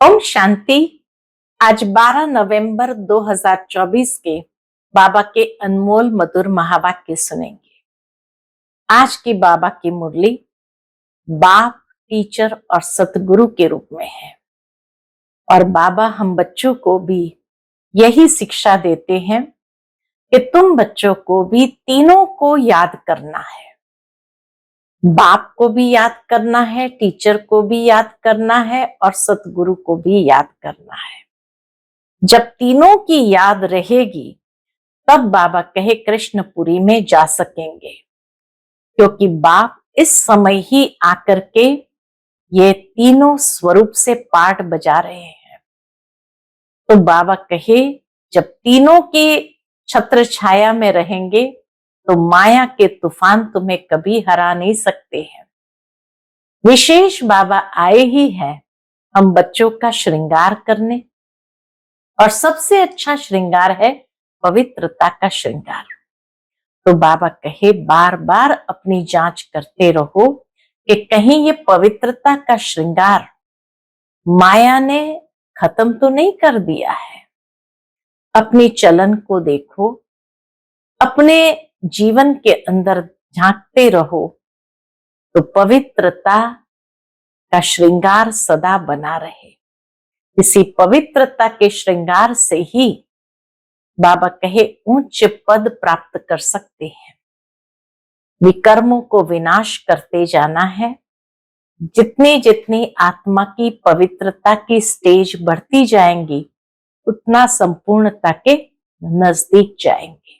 ओम शांति। आज 12 नवंबर 2024 के बाबा के अनमोल मधुर महावाक्य सुनेंगे। आज की बाबा की मुरली बाप, टीचर और सतगुरु के रूप में है और बाबा हम बच्चों को भी यही शिक्षा देते हैं कि तुम बच्चों को भी तीनों को याद करना है। बाप को भी याद करना है, टीचर को भी याद करना है और सतगुरु को भी याद करना है। जब तीनों की याद रहेगी तब बाबा कहे कृष्णपुरी में जा सकेंगे, क्योंकि बाप इस समय ही आकर के ये तीनों स्वरूप से पाठ बजा रहे हैं। तो बाबा कहे जब तीनों के छत्र छाया में रहेंगे तो माया के तूफान तुम्हें कभी हरा नहीं सकते हैं। विशेष बाबा आए ही है हम बच्चों का श्रृंगार करने, और सबसे अच्छा श्रृंगार है पवित्रता का श्रृंगार। तो बाबा कहे बार बार अपनी जांच करते रहो कि कहीं ये पवित्रता का श्रृंगार माया ने खत्म तो नहीं कर दिया है। अपनी चलन को देखो, अपने जीवन के अंदर झांकते रहो तो पवित्रता का श्रृंगार सदा बना रहे। इसी पवित्रता के श्रृंगार से ही बाबा कहे उच्च पद प्राप्त कर सकते हैं। विकर्मों को विनाश करते जाना है। जितनी जितनी आत्मा की पवित्रता की स्टेज बढ़ती जाएंगी उतना संपूर्णता के नजदीक जाएंगे।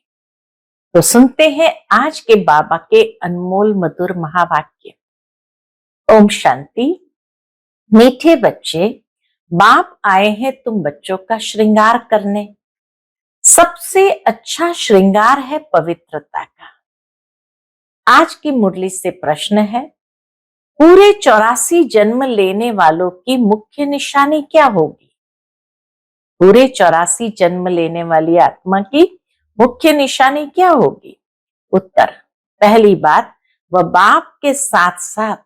तो सुनते हैं आज के बाबा के अनमोल मधुर महावाक्य। ओम शांति। मीठे बच्चे, बाप आए हैं तुम बच्चों का श्रृंगार करने। सबसे अच्छा श्रृंगार है पवित्रता का। आज की मुरली से प्रश्न है, पूरे 84 जन्म लेने वालों की मुख्य निशानी क्या होगी? पूरे 84 जन्म लेने वाली आत्मा की मुख्य निशानी क्या होगी? उत्तर, पहली बात, वह बाप के साथ साथ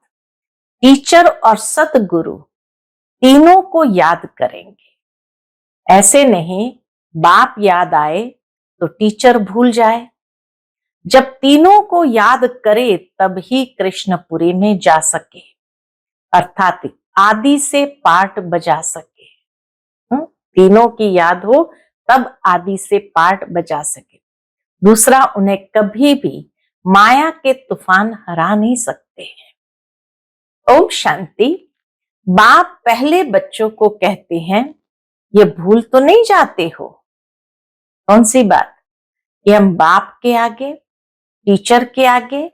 टीचर और सतगुरु तीनों को याद करेंगे। ऐसे नहीं बाप याद आए तो टीचर भूल जाए। जब तीनों को याद करे तब ही कृष्णपुरी में जा सके, अर्थात आदि से पाठ बजा सके। तीनों की याद हो तब आदि से पाठ बजा सके। दूसरा, उन्हें कभी भी माया के तूफान हरा नहीं सकते हैं। ओम शांति। बाप पहले बच्चों को कहते हैं, ये भूल तो नहीं जाते हो? कौन सी बात? कि हम बाप के आगे, टीचर के आगे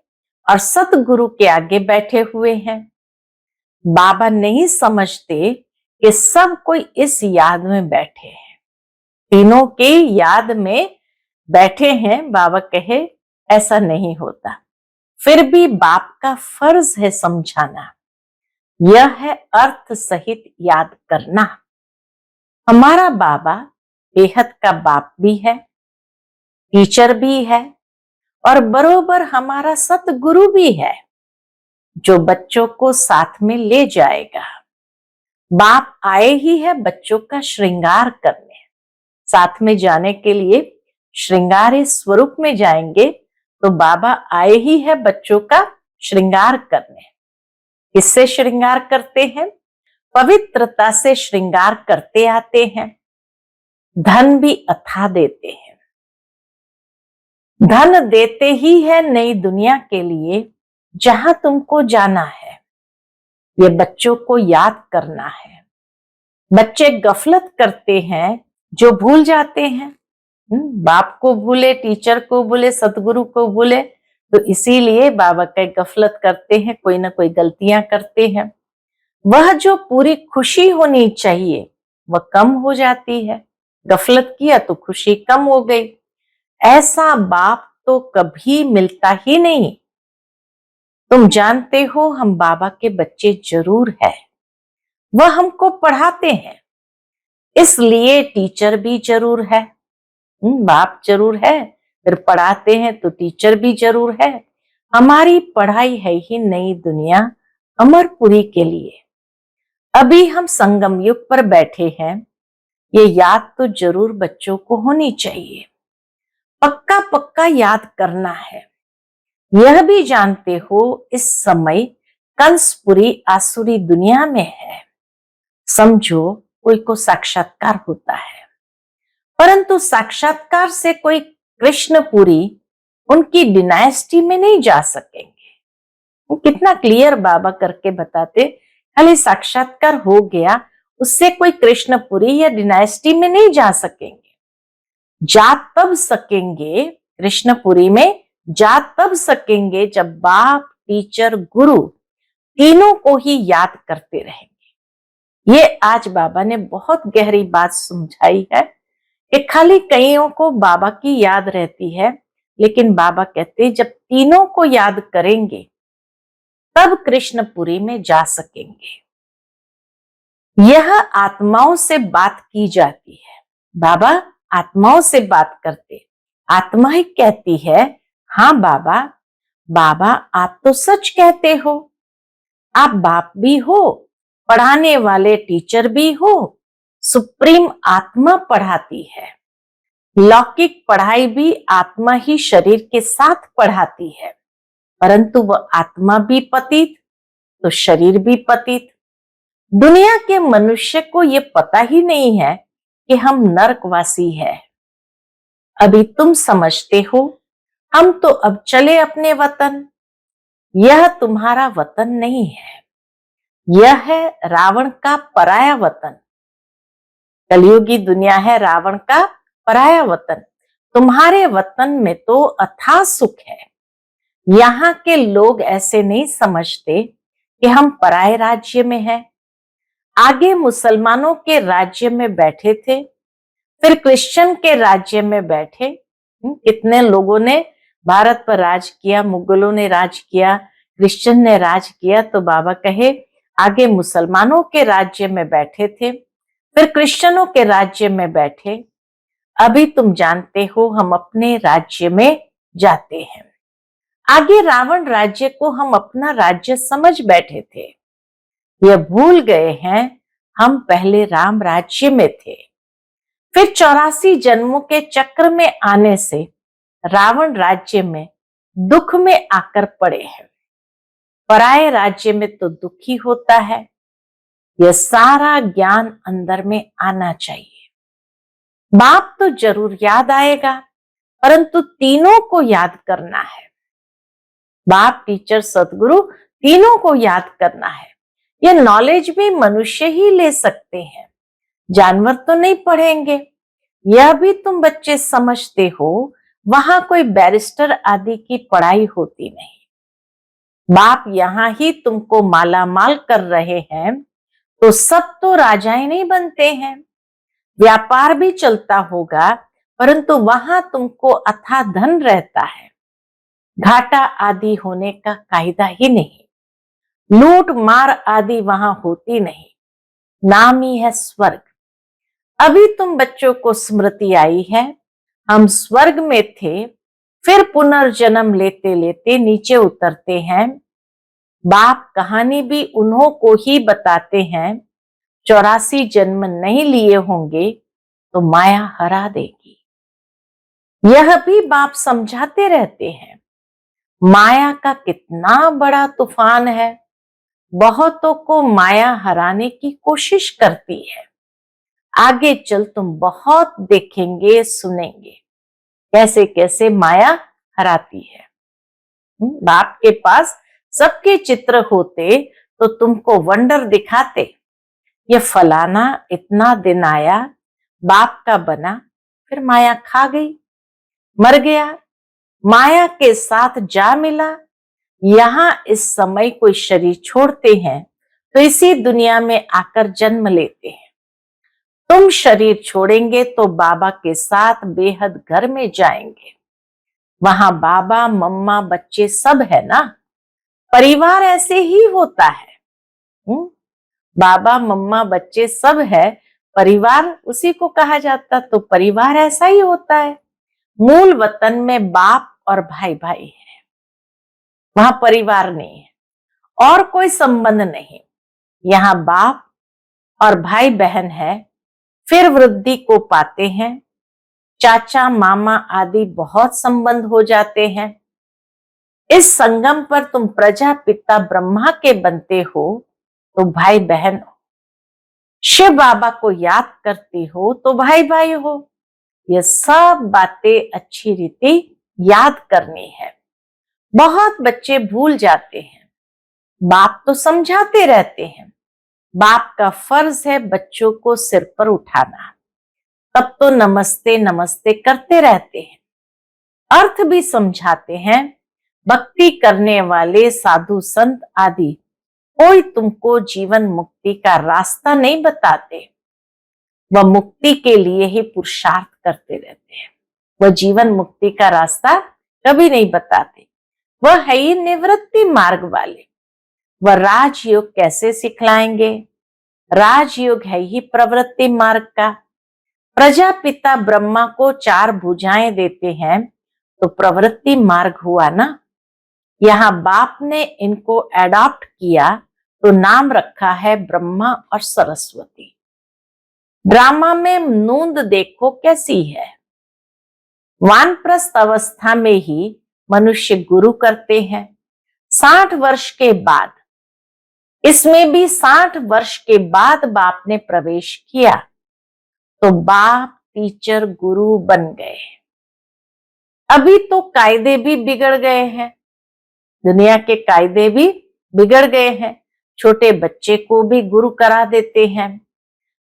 और सतगुरु के आगे बैठे हुए हैं। बाबा नहीं समझते कि सब कोई इस याद में बैठे हैं, तीनों के याद में बैठे हैं। बाबा कहे ऐसा नहीं होता। फिर भी बाप का फर्ज है समझाना। यह है अर्थ सहित याद करना। हमारा बाबा बेहद का बाप भी है, टीचर भी है और बरोबर हमारा सतगुरु भी है, जो बच्चों को साथ में ले जाएगा। बाप आए ही है बच्चों का श्रृंगार करने। साथ में जाने के लिए श्रृंगारी स्वरूप में जाएंगे तो बाबा आए ही है बच्चों का श्रृंगार करने। किससे श्रृंगार करते हैं? पवित्रता से श्रृंगार करते आते हैं। धन भी अथा देते हैं। धन देते ही है नई दुनिया के लिए जहां तुमको जाना है। ये बच्चों को याद करना है। बच्चे गफलत करते हैं जो भूल जाते हैं। बाप को भूले, टीचर को भूले, सतगुरु को भूले, तो इसीलिए बाबा का गफलत करते हैं, कोई ना कोई गलतियां करते हैं। वह जो पूरी खुशी होनी चाहिए वह कम हो जाती है। गफलत किया तो खुशी कम हो गई। ऐसा बाप तो कभी मिलता ही नहीं। तुम जानते हो हम बाबा के बच्चे जरूर है। वह हमको पढ़ाते हैं, इसलिए टीचर भी जरूर है। बाप जरूर है, फिर पढ़ाते हैं तो टीचर भी जरूर है। हमारी पढ़ाई है ही नई दुनिया अमरपुरी के लिए। अभी हम संगम युग पर बैठे हैं, ये याद तो जरूर बच्चों को होनी चाहिए। पक्का पक्का याद करना है। यह भी जानते हो इस समय कंस पूरी आसुरी दुनिया में है। समझो कोई को साक्षात्कार होता है, परंतु साक्षात्कार से कोई कृष्णपुरी उनकी डिनाइस्टी में नहीं जा सकेंगे। वो कितना क्लियर बाबा करके बताते, खाली साक्षात्कार हो गया उससे कोई कृष्णपुरी या डिनाइस्टी में नहीं जा सकेंगे। जा तब सकेंगे, कृष्णपुरी में जा तब सकेंगे जब बाप, टीचर, गुरु तीनों को ही याद करते रहेंगे। ये आज बाबा ने बहुत गहरी बात समझाई है कि खाली कईयों को बाबा की याद रहती है, लेकिन बाबा कहते जब तीनों को याद करेंगे तब कृष्णपुरी में जा सकेंगे। यह आत्माओं से बात की जाती है। बाबा आत्माओं से बात करते, आत्मा ही कहती है, हाँ बाबा, बाबा आप तो सच कहते हो, आप बाप भी हो, पढ़ाने वाले टीचर भी हो, सुप्रीम आत्मा पढ़ाती है। लौकिक पढ़ाई भी आत्मा ही शरीर के साथ पढ़ाती है, परंतु वह आत्मा भी पतित तो शरीर भी पतित। दुनिया के मनुष्य को ये पता ही नहीं है कि हम नरकवासी है। अभी तुम समझते हो हम तो अब चले अपने वतन। यह तुम्हारा वतन नहीं है, यह है रावण का पराया वतन। कलयुगी दुनिया है रावण का पराया वतन। तुम्हारे वतन में तो अथाह सुख है। यहाँ के लोग ऐसे नहीं समझते कि हम पराये राज्य में हैं। आगे मुसलमानों के राज्य में बैठे थे, फिर क्रिश्चियन के राज्य में बैठे। कितने लोगों ने भारत पर राज किया, मुगलों ने राज किया, क्रिश्चियन ने राज किया, तो बाबा कहे आगे मुसलमानों के राज्य में बैठे थे, फिर क्रिश्चियनों के राज्य में बैठे। अभी तुम जानते हो हम अपने राज्य में जाते हैं। आगे रावण राज्य को हम अपना राज्य समझ बैठे थे, यह भूल गए हैं हम पहले राम राज्य में थे। फिर 84 जन्मों के चक्र में आने से रावण राज्य में दुख में आकर पड़े हैं। पराये राज्य में तो दुखी होता है। यह सारा ज्ञान अंदर में आना चाहिए। बाप तो जरूर याद आएगा, परंतु तीनों को याद करना है। बाप, टीचर, सदगुरु तीनों को याद करना है। यह नॉलेज भी मनुष्य ही ले सकते हैं, जानवर तो नहीं पढ़ेंगे। यह भी तुम बच्चे समझते हो, वहां कोई बैरिस्टर आदि की पढ़ाई होती नहीं। बाप यहाँ ही तुमको माला माल कर रहे हैं, तो सब तो राजाएं नहीं बनते हैं। व्यापार भी चलता होगा, परंतु वहां तुमको अथाह धन रहता है। घाटा आदि होने का कायदा ही नहीं। लूट मार आदि वहां होती नहीं। नाम ही है स्वर्ग। अभी तुम बच्चों को स्मृति आई है, हम स्वर्ग में थे, फिर पुनर्जन्म लेते लेते नीचे उतरते हैं। बाप कहानी भी उन्हों को ही बताते हैं। 84 जन्म नहीं लिए होंगे तो माया हरा देगी। यह भी बाप समझाते रहते हैं। माया का कितना बड़ा तूफान है, बहुतों को माया हराने की कोशिश करती है। आगे चल तुम बहुत देखेंगे, सुनेंगे कैसे कैसे माया हराती है। बाप के पास सबके चित्र होते तो तुमको वंडर दिखाते, ये फलाना इतना दिन आया, बाप का बना, फिर माया खा गई, मर गया, माया के साथ जा मिला। यहाँ इस समय कोई शरीर छोड़ते हैं तो इसी दुनिया में आकर जन्म लेते हैं। तुम शरीर छोड़ेंगे तो बाबा के साथ बेहद घर में जाएंगे। वहां बाबा, मम्मा, बच्चे सब है ना। परिवार ऐसे ही होता है। बाबा, मम्मा, बच्चे सब है, परिवार उसी को कहा जाता। तो परिवार ऐसा ही होता है। मूल वतन में बाप और भाई भाई है, वहां परिवार नहीं है और कोई संबंध नहीं। यहाँ बाप और भाई बहन है, फिर वृद्धि को पाते हैं। चाचा मामा आदि बहुत संबंध हो जाते हैं। इस संगम पर तुम प्रजापिता ब्रह्मा के बनते हो तो भाई बहन हो। शिव बाबा को याद करते हो तो भाई भाई हो। ये सब बातें अच्छी रीति याद करनी है। बहुत बच्चे भूल जाते हैं। बाप तो समझाते रहते हैं। बाप का फर्ज है बच्चों को सिर पर उठाना। तब तो नमस्ते नमस्ते करते रहते हैं। अर्थ भी समझाते हैं। भक्ति करने वाले साधु संत आदि कोई तुमको जीवन मुक्ति का रास्ता नहीं बताते। वह मुक्ति के लिए ही पुरुषार्थ करते रहते हैं। वह जीवन मुक्ति का रास्ता कभी नहीं बताते। वह है ही निवृत्ति मार्ग वाले। वह राजयोग कैसे सिखलाएंगे? राजयोग है ही प्रवृत्ति मार्ग का। प्रजापिता ब्रह्मा को 4 भुजाएं देते हैं तो प्रवृत्ति मार्ग हुआ ना। यहाँ बाप ने इनको एडॉप्ट किया तो नाम रखा है ब्रह्मा और सरस्वती। ड्रामा में नूंद देखो कैसी है। वानप्रस्थ अवस्था में ही मनुष्य गुरु करते हैं। 60 वर्ष के बाद, इसमें भी 60 वर्ष के बाद बाप ने प्रवेश किया तो बाप टीचर गुरु बन गए। अभी तो कायदे भी बिगड़ गए हैं। दुनिया के कायदे भी बिगड़ गए हैं। छोटे बच्चे को भी गुरु करा देते हैं।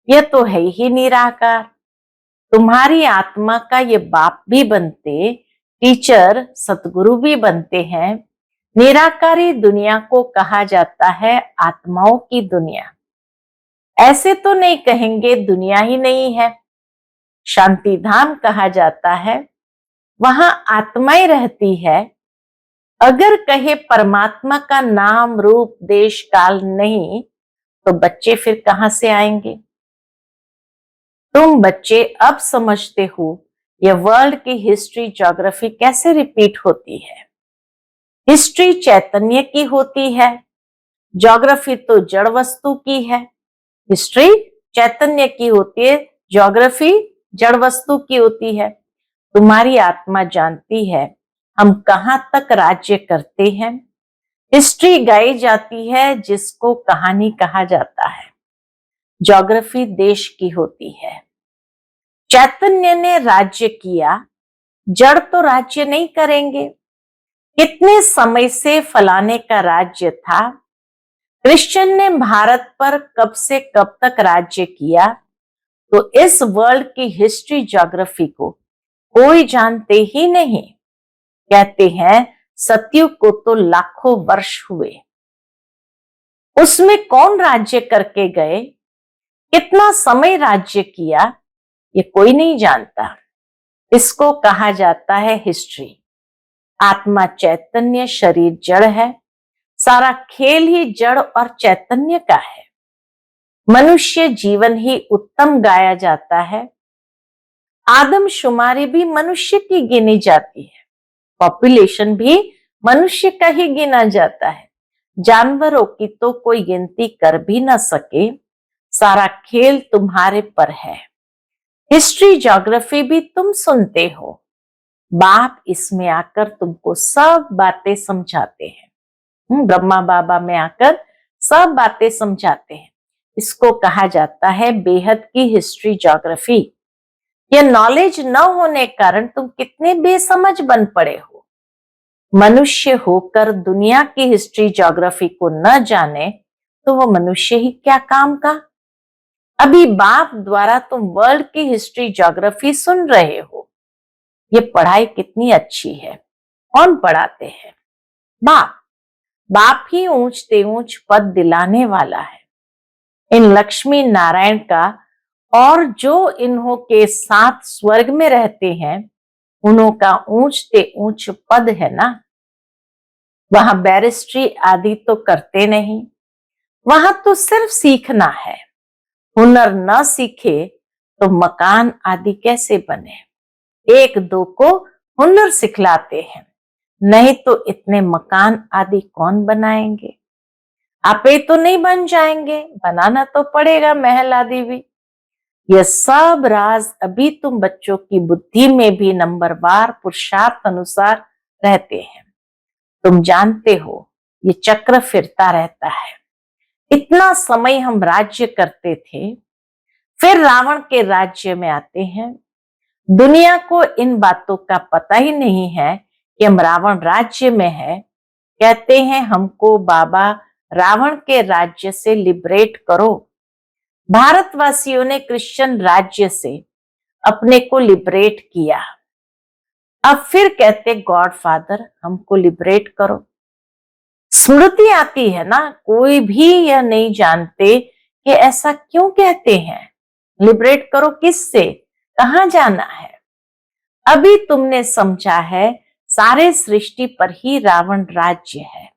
यह तो है ही निराकार। तुम्हारी आत्मा का ये बाप भी बनते, टीचर सतगुरु भी बनते हैं। निराकारी दुनिया को कहा जाता है आत्माओं की दुनिया। ऐसे तो नहीं कहेंगे दुनिया ही नहीं है। शांति धाम कहा जाता है, वहां आत्माएं रहती है। अगर कहे परमात्मा का नाम रूप देश काल नहीं तो बच्चे फिर कहां से आएंगे? तुम बच्चे अब समझते हो यह वर्ल्ड की हिस्ट्री ज्योग्राफी कैसे रिपीट होती है। हिस्ट्री चैतन्य की होती है, ज्योग्राफी तो जड़ वस्तु की है। हिस्ट्री चैतन्य की होती है, ज्योग्राफी जड़ वस्तु की होती है। तुम्हारी आत्मा जानती है हम कहां तक राज्य करते हैं। हिस्ट्री गाई जाती है जिसको कहानी कहा जाता है। ज्योग्राफी देश की होती है। चैतन्य ने राज्य किया, जड़ तो राज्य नहीं करेंगे। कितने समय से फलाने का राज्य था। क्रिश्चियन ने भारत पर कब से कब तक राज्य किया, तो इस वर्ल्ड की हिस्ट्री ज्योग्राफी को कोई जानते ही नहीं। कहते हैं सतयुग को तो लाखों वर्ष हुए। उसमें कौन राज्य करके गए, कितना समय राज्य किया, ये कोई नहीं जानता। इसको कहा जाता है हिस्ट्री। आत्मा चैतन्य, शरीर जड़ है। सारा खेल ही जड़ और चैतन्य का है। मनुष्य जीवन ही उत्तम गाया जाता है। आदमशुमारी भी मनुष्य की गिनी जाती है। पॉपुलेशन भी मनुष्य का ही गिना जाता है। जानवरों की तो कोई गिनती कर भी ना सके। सारा खेल तुम्हारे पर है। हिस्ट्री ज्योग्राफी भी तुम सुनते हो। बाप इसमें आकर तुमको सब बातें समझाते हैं। ब्रह्मा बाबा में आकर सब बातें समझाते हैं। इसको कहा जाता है बेहद की हिस्ट्री ज्योग्राफी। यह नॉलेज न होने कारण तुम कितने बेसमझ बन पड़े हो। मनुष्य होकर दुनिया की हिस्ट्री ज्योग्राफी को न जाने तो वो मनुष्य ही क्या काम का। अभी बाप द्वारा तुम वर्ल्ड की हिस्ट्री ज्योग्राफी सुन रहे हो। ये पढ़ाई कितनी अच्छी है। कौन पढ़ाते हैं? बाप। बाप ही ऊंच ते ऊंच पद दिलाने वाला है। इन लक्ष्मी नारायण का और जो इन्हों के साथ स्वर्ग में रहते हैं उन्हों का ऊंच ते ऊंच पद है ना। वहां बैरिस्ट्री आदि तो करते नहीं। वहां तो सिर्फ सीखना है। हुनर न सीखे तो मकान आदि कैसे बने। एक दो को हुनर सिखलाते हैं, नहीं तो इतने मकान आदि कौन बनाएंगे। आपे तो नहीं बन जाएंगे, बनाना तो पड़ेगा महल आदि भी। यह सब राज अभी तुम बच्चों की बुद्धि में भी नंबरवार पुरुषार्थ अनुसार रहते हैं। तुम जानते हो ये चक्र फिरता रहता है। इतना समय हम राज्य करते थे, फिर रावण के राज्य में आते हैं। दुनिया को इन बातों का पता ही नहीं है कि हम रावण राज्य में है। कहते हैं हमको बाबा रावण के राज्य से लिबरेट करो। भारतवासियों ने क्रिश्चियन राज्य से अपने को लिबरेट किया। अब फिर कहते गॉड फादर हमको लिबरेट करो। स्मृति आती है ना, कोई भी यह नहीं जानते कि ऐसा क्यों कहते हैं। लिबरेट करो किससे, कहां जाना है। अभी तुमने समझा है सारे सृष्टि पर ही रावण राज्य है।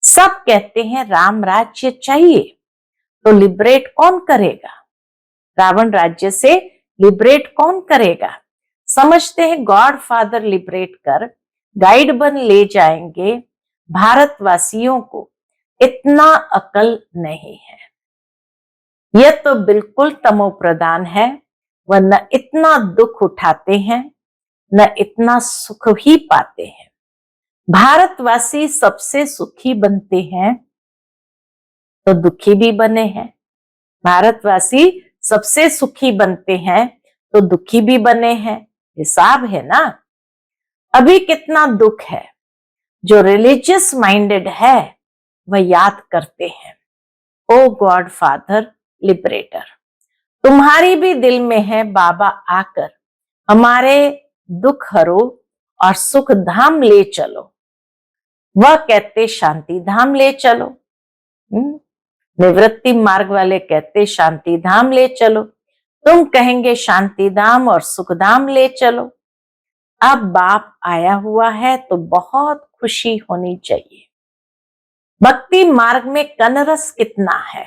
सब कहते हैं राम राज्य चाहिए, तो लिबरेट कौन करेगा? रावण राज्य से लिबरेट कौन करेगा? समझते हैं गॉड फादर लिबरेट कर गाइड बन ले जाएंगे। भारतवासियों को इतना अकल नहीं है। यह तो बिल्कुल तमो प्रधान है। वह न इतना दुख उठाते हैं न इतना सुख ही पाते हैं। भारतवासी सबसे सुखी बनते हैं तो दुखी भी बने हैं। भारतवासी सबसे सुखी बनते हैं तो दुखी भी बने हैं। हिसाब है ना। अभी कितना दुख है। जो रिलीजियस माइंडेड है वह याद करते हैं, ओ गॉड फादर लिबरेटर, तुम्हारी भी दिल में है बाबा आकर हमारे दुख हरो और सुख धाम ले चलो। वह कहते शांति धाम ले चलो। निवृत्ति मार्ग वाले कहते शांति धाम ले चलो। तुम कहेंगे शांति धाम और सुख धाम ले चलो। अब बाप आया हुआ है तो बहुत खुशी होनी चाहिए। भक्ति मार्ग में कनरस कितना है,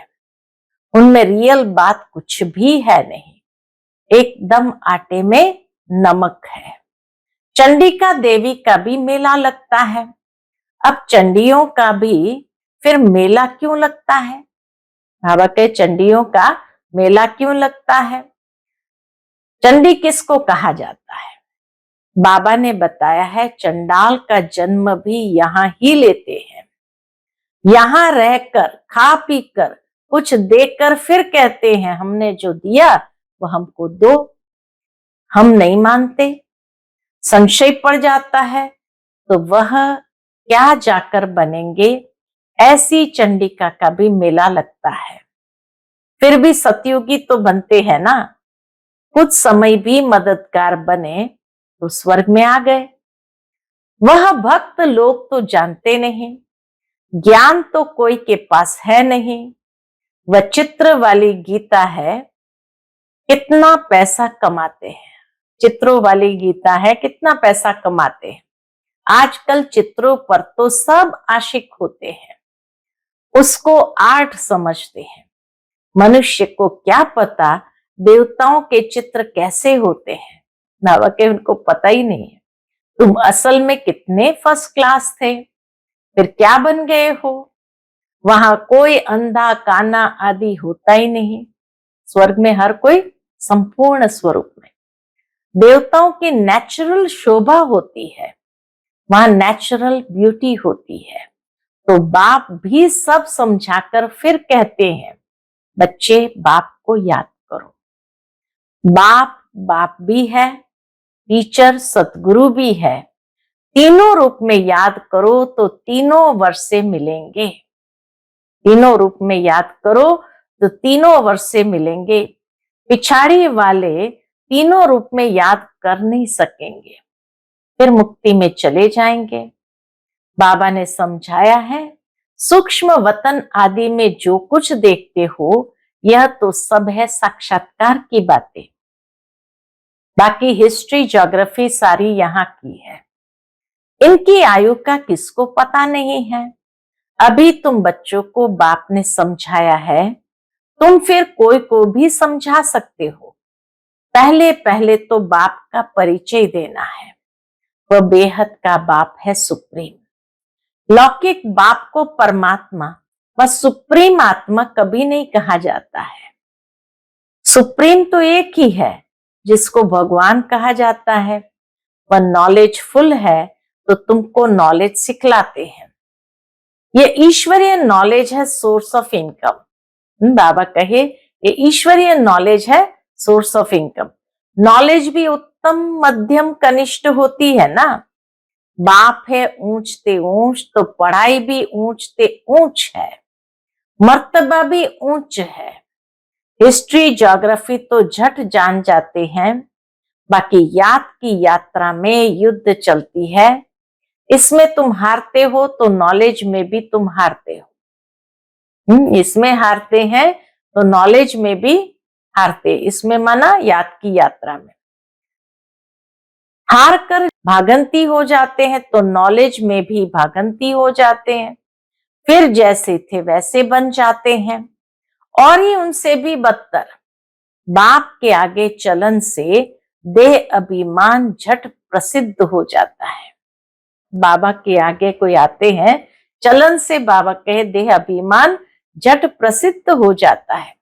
उनमें रियल बात कुछ भी है नहीं, एकदम आटे में नमक है। चंडिका देवी का भी मेला लगता है। अब चंडियों का भी फिर मेला क्यों लगता है? बाबा के चंडियों का मेला क्यों लगता है? चंडी किसको कहा जाता है? बाबा ने बताया है चंडाल का जन्म भी यहाँ ही लेते हैं। यहाँ रहकर खा पी कर कुछ देकर फिर कहते हैं हमने जो दिया वो हमको दो। हम नहीं मानते, संशय पड़ जाता है तो वह क्या जाकर बनेंगे। ऐसी चंडिका का भी मेला लगता है। फिर भी सतयुगी तो बनते हैं ना। कुछ समय भी मददगार बने तो स्वर्ग में आ गए। वह भक्त लोग तो जानते नहीं, ज्ञान तो कोई के पास है नहीं। वह चित्र वाली गीता है, कितना पैसा कमाते हैं। चित्रों वाली गीता है, कितना पैसा कमाते हैं। आजकल चित्रों पर तो सब आशिक होते हैं, उसको आर्ट समझते हैं। मनुष्य को क्या पता देवताओं के चित्र कैसे होते हैं, नावा के उनको पता ही नहीं है। तुम असल में कितने फर्स्ट क्लास थे, फिर क्या बन गए हो? वहां कोई अंधा काना आदि होता ही नहीं। स्वर्ग में हर कोई संपूर्ण स्वरूप में। देवताओं की नेचुरल शोभा होती है, वहां नेचुरल ब्यूटी होती है। तो बाप भी सब समझाकर फिर कहते हैं बच्चे बाप को याद करो। बाप बाप भी है, टीचर सतगुरु भी है। तीनों रूप में याद करो तो तीनों वर्ष से मिलेंगे। तीनों रूप में याद करो तो तीनों वर्ष से मिलेंगे। पिछाड़ी वाले तीनों रूप में याद कर नहीं सकेंगे, फिर मुक्ति में चले जाएंगे। बाबा ने समझाया है सूक्ष्म वतन आदि में जो कुछ देखते हो यह तो सब है साक्षात्कार की बातें। बाकी हिस्ट्री ज्योग्राफी सारी यहाँ की है। इनकी आयु का किसको पता नहीं है। अभी तुम बच्चों को बाप ने समझाया है, तुम फिर कोई को भी समझा सकते हो। पहले पहले तो बाप का परिचय देना है। वह बेहद का बाप है, सुप्रीम। लौकिक बाप को परमात्मा वह सुप्रीम आत्मा कभी नहीं कहा जाता है। सुप्रीम तो एक ही है जिसको भगवान कहा जाता है। वह नॉलेजफुल है तो तुमको नॉलेज सिखलाते हैं। ये ईश्वरीय नॉलेज है सोर्स ऑफ इनकम। बाबा कहे ये ईश्वरीय नॉलेज है सोर्स ऑफ इनकम। नॉलेज भी उत्तम मध्यम कनिष्ठ होती है ना। बाप है ऊंचते ऊंच तो पढ़ाई भी ऊंचते ऊंच है, मर्तबा भी ऊंच है। हिस्ट्री ज्योग्राफी तो झट जान जाते हैं, बाकी याद की यात्रा में युद्ध चलती है। इसमें तुम हारते हो तो नॉलेज में भी तुम हारते हो। इसमें हारते हैं तो नॉलेज में भी हारते। इसमें माना याद की यात्रा में हार कर भागंती हो जाते हैं तो नॉलेज में भी भागंती हो जाते हैं। फिर जैसे थे वैसे बन जाते हैं और ही उनसे भी बदतर। बाप के आगे चलन से देह अभिमान झट प्रसिद्ध हो जाता है। बाबा के आगे कोई आते हैं चलन से, बाबा कहे देह अभिमान झट प्रसिद्ध हो जाता है।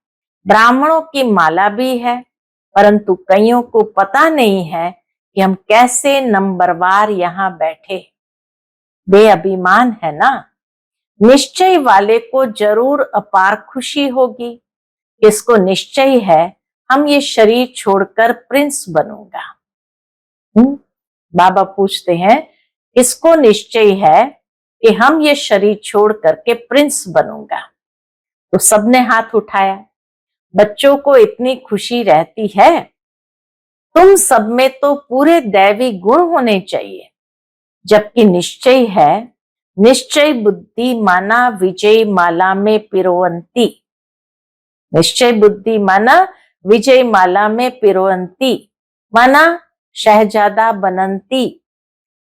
ब्राह्मणों की माला भी है, परंतु कईयों को पता नहीं है कि हम कैसे नंबरवार यहाँ बैठे। देह अभिमान है ना। निश्चय वाले को जरूर अपार खुशी होगी। इसको निश्चय है हम ये शरीर छोड़कर प्रिंस बनूंगा। बाबा पूछते हैं इसको निश्चय है कि हम ये शरीर छोड़ करके प्रिंस बनूंगा। तो सबने हाथ उठाया। बच्चों को इतनी खुशी रहती है। तुम सब में तो पूरे दैवी गुण होने चाहिए, जबकि निश्चय है निश्चय बुद्धि माना विजय माला में पिरोवंती। निश्चय बुद्धि माना विजय माला में पिरोवंती, माना शहजादा बनंती।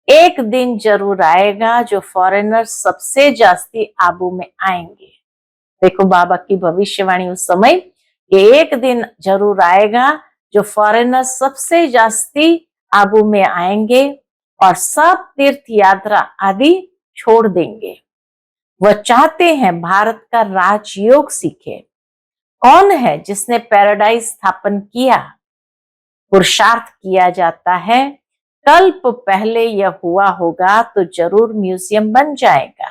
एक दिन जरूर आएगा जो फॉरेनर सबसे जास्ती आबू में आएंगे। देखो बाबा की भविष्यवाणी उस समय कि एक दिन जरूर आएगा जो फॉरेनर सबसे जास्ती आबू में आएंगे और सब तीर्थ यात्रा आदि छोड़ देंगे। वह चाहते हैं भारत का राजयोग सीखे। कौन है जिसने पैराडाइज स्थापन किया? पुरुषार्थ किया जाता है। कल्प पहले यह हुआ होगा तो जरूर म्यूजियम बन जाएगा।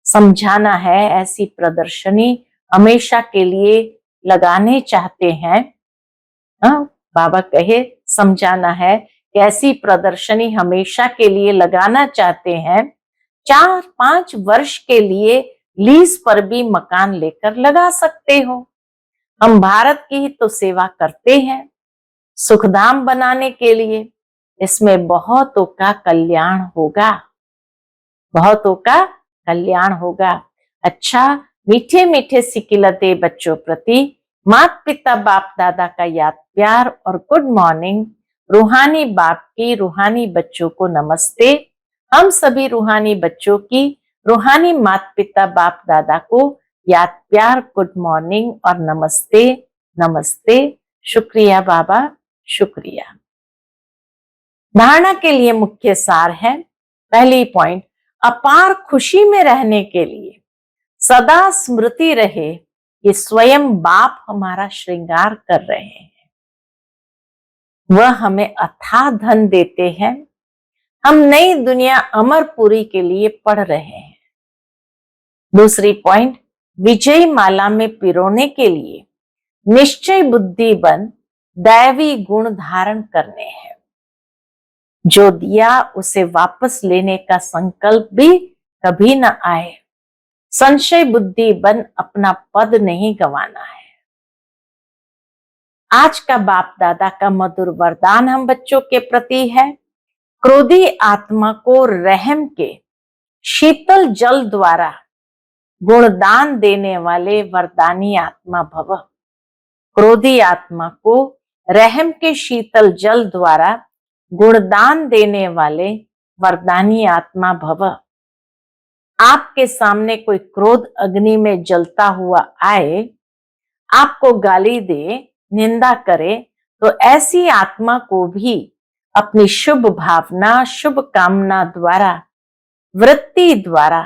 समझाना है ऐसी प्रदर्शनी हमेशा के लिए लगाने चाहते हैं। बाबा कहे समझाना है कि ऐसी प्रदर्शनी हमेशा के लिए लगाना चाहते हैं। 4-5 वर्ष के लिए लीज पर भी मकान लेकर लगा सकते हो। हम भारत की ही तो सेवा करते हैं सुखधाम बनाने के लिए। इसमें बहुतों का कल्याण होगा, बहुतों का कल्याण होगा। अच्छा, मीठे मीठे सिकिलते बच्चों प्रति माता पिता बाप दादा का याद प्यार और गुड मॉर्निंग। रूहानी बाप की रूहानी बच्चों को नमस्ते। हम सभी रूहानी बच्चों की रूहानी माता पिता बाप दादा को याद प्यार गुड मॉर्निंग और नमस्ते नमस्ते। शुक्रिया बाबा, शुक्रिया। धारणा के लिए मुख्य सार है। पहली पॉइंट, अपार खुशी में रहने के लिए सदा स्मृति रहे कि स्वयं बाप हमारा श्रृंगार कर रहे हैं। वह हमें अथाह धन देते हैं। हम नई दुनिया अमरपुरी के लिए पढ़ रहे हैं। दूसरी पॉइंट, विजय माला में पिरोने के लिए निश्चय बुद्धि बन दैवी गुण धारण करने हैं। जो दिया उसे वापस लेने का संकल्प भी कभी न आए। संशय बुद्धि बन अपना पद नहीं गंवाना है। आज का बाप दादा का मधुर वरदान हम बच्चों के प्रति है। क्रोधी आत्मा को रहम के शीतल जल द्वारा गुणदान देने वाले वरदानी आत्मा भव। क्रोधी आत्मा को रहम के शीतल जल द्वारा गुणदान देने वाले वरदानी आत्मा भव। आपके सामने कोई क्रोध अग्नि में जलता हुआ आए, आपको गाली दे, निंदा करे, तो ऐसी आत्मा को भी अपनी शुभ भावना शुभ कामना द्वारा वृत्ति द्वारा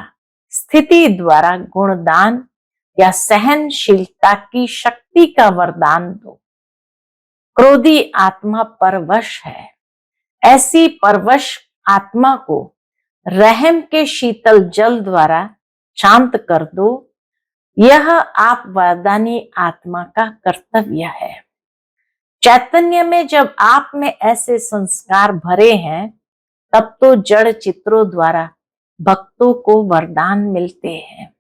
स्थिति द्वारा गुणदान या सहनशीलता की शक्ति का वरदान दो। क्रोधी आत्मा परवश है, ऐसी परवश आत्मा को रहम के शीतल जल द्वारा शांत कर दो। यह आप वरदानी आत्मा का कर्तव्य है। चैतन्य में जब आप में ऐसे संस्कार भरे हैं, तब तो जड़ चित्रों द्वारा भक्तों को वरदान मिलते हैं।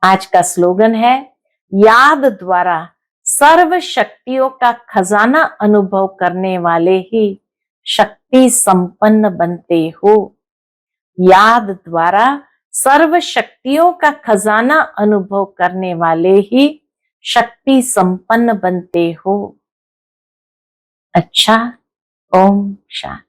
आज का स्लोगन है, याद द्वारा सर्व शक्तियों का खजाना अनुभव करने वाले ही शक्ति संपन्न बनते हो। याद द्वारा सर्व शक्तियों का खजाना अनुभव करने वाले ही शक्ति संपन्न बनते हो। अच्छा, ओम शांति।